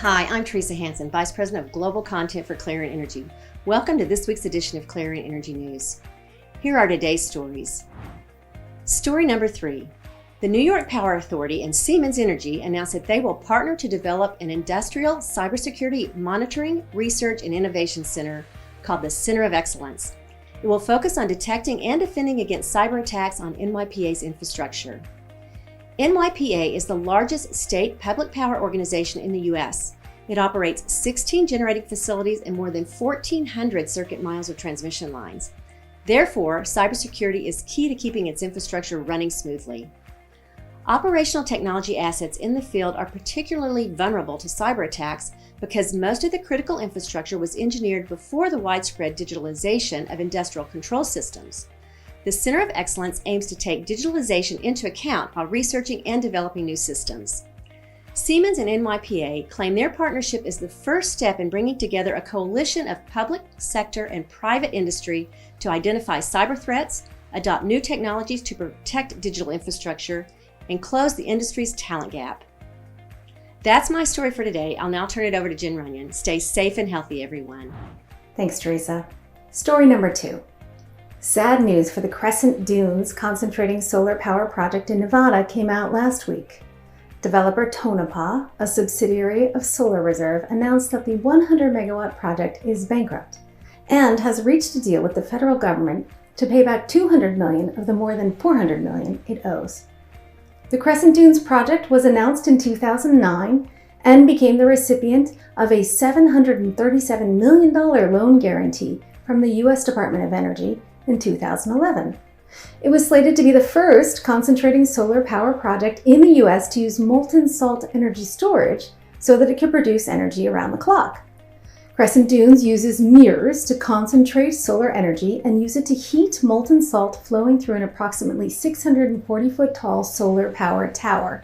Hi, I'm Teresa Hansen, Vice President of Global Content for Clarion Energy. Welcome to this week's edition of Clarion Energy News. Here are today's stories. Story number 3. The New York Power Authority and Siemens Energy announced that they will partner to develop an industrial cybersecurity monitoring, research, and innovation center called the Center of Excellence. It will focus on detecting and defending against cyber attacks on NYPA's infrastructure. NYPA is the largest state public power organization in the U.S. It operates 16 generating facilities and more than 1,400 circuit miles of transmission lines. Therefore, cybersecurity is key to keeping its infrastructure running smoothly. Operational technology assets in the field are particularly vulnerable to cyber attacks because most of the critical infrastructure was engineered before the widespread digitalization of industrial control systems. The Center of Excellence aims to take digitalization into account while researching and developing new systems. Siemens and NYPA claim their partnership is the first step in bringing together a coalition of public sector and private industry to identify cyber threats, adopt new technologies to protect digital infrastructure, and close the industry's talent gap. That's my story for today. I'll now turn it over to Jen Runyon. Stay safe and healthy, everyone. Thanks, Teresa. Story number 2. Sad news for the Crescent Dunes concentrating solar power project in Nevada came out last week. Developer Tonopah, a subsidiary of Solar Reserve, announced that the 100-megawatt project is bankrupt and has reached a deal with the federal government to pay back $200 million of the more than $400 million it owes. The Crescent Dunes project was announced in 2009 and became the recipient of a $737 million loan guarantee from the U.S. Department of Energy in 2011. It was slated to be the first concentrating solar power project in the U.S. to use molten salt energy storage so that it could produce energy around the clock. Crescent Dunes uses mirrors to concentrate solar energy and use it to heat molten salt flowing through an approximately 640-foot tall solar power tower.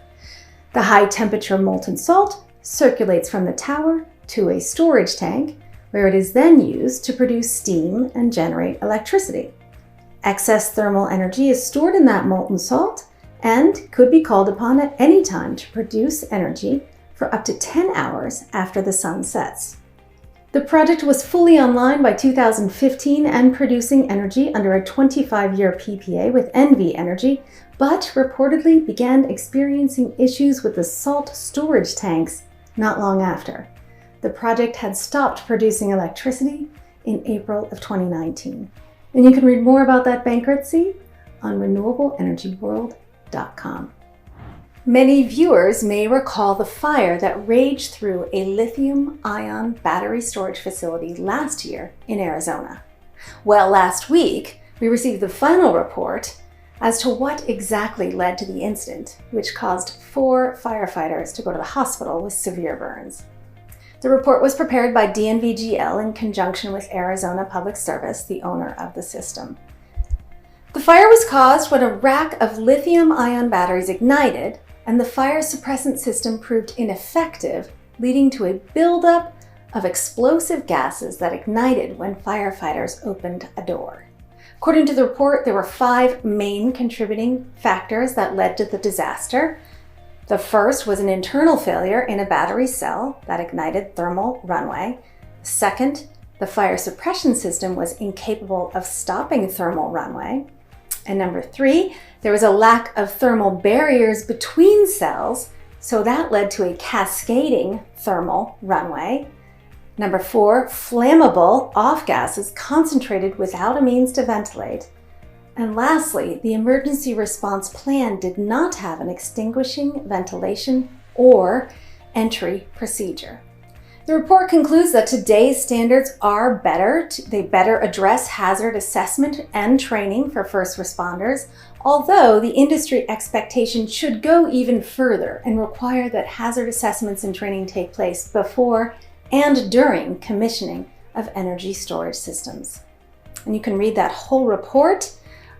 The high-temperature molten salt circulates from the tower to a storage tank, where it is then used to produce steam and generate electricity. Excess thermal energy is stored in that molten salt and could be called upon at any time to produce energy for up to 10 hours after the sun sets. The project was fully online by 2015 and producing energy under a 25-year PPA with NV Energy, but reportedly began experiencing issues with the salt storage tanks not long after. The project had stopped producing electricity in April of 2019. And you can read more about that bankruptcy on renewableenergyworld.com. Many viewers may recall the fire that raged through a lithium-ion battery storage facility last year in Arizona. Well, last week, we received the final report as to what exactly led to the incident, which caused 4 firefighters to go to the hospital with severe burns. The report was prepared by DNVGL in conjunction with Arizona Public Service, the owner of the system. The fire was caused when a rack of lithium-ion batteries ignited and the fire suppressant system proved ineffective, leading to a buildup of explosive gases that ignited when firefighters opened a door. According to the report, there were 5 main contributing factors that led to the disaster. The first was an internal failure in a battery cell that ignited thermal runaway. Second, the fire suppression system was incapable of stopping thermal runaway. And number 3, there was a lack of thermal barriers between cells, so that led to a cascading thermal runaway. Number 4, flammable off-gases concentrated without a means to ventilate. And lastly, the emergency response plan did not have an extinguishing, ventilation, or entry procedure. The report concludes that today's standards are better. They better address hazard assessment and training for first responders, although the industry expectation should go even further and require that hazard assessments and training take place before and during commissioning of energy storage systems. And you can read that whole report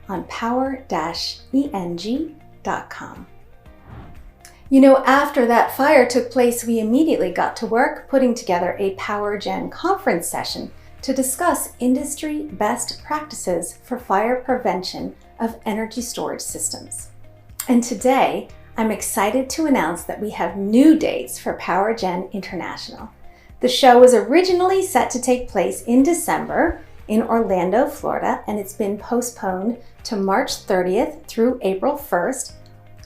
on power-eng.com. You know, after that fire took place, we immediately got to work putting together a PowerGen conference session to discuss industry best practices for fire prevention of energy storage systems. And today, I'm excited to announce that we have new dates for PowerGen International. The show was originally set to take place in December in Orlando, Florida, and it's been postponed to March 30th through April 1st,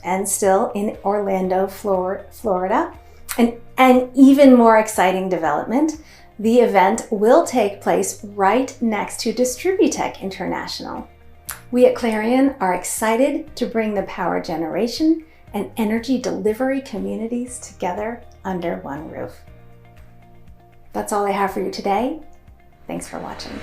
and still in Orlando, Florida. An even more exciting development, the event will take place right next to Distributech International. We at Clarion are excited to bring the power generation and energy delivery communities together under one roof. That's all I have for you today. Thanks for watching.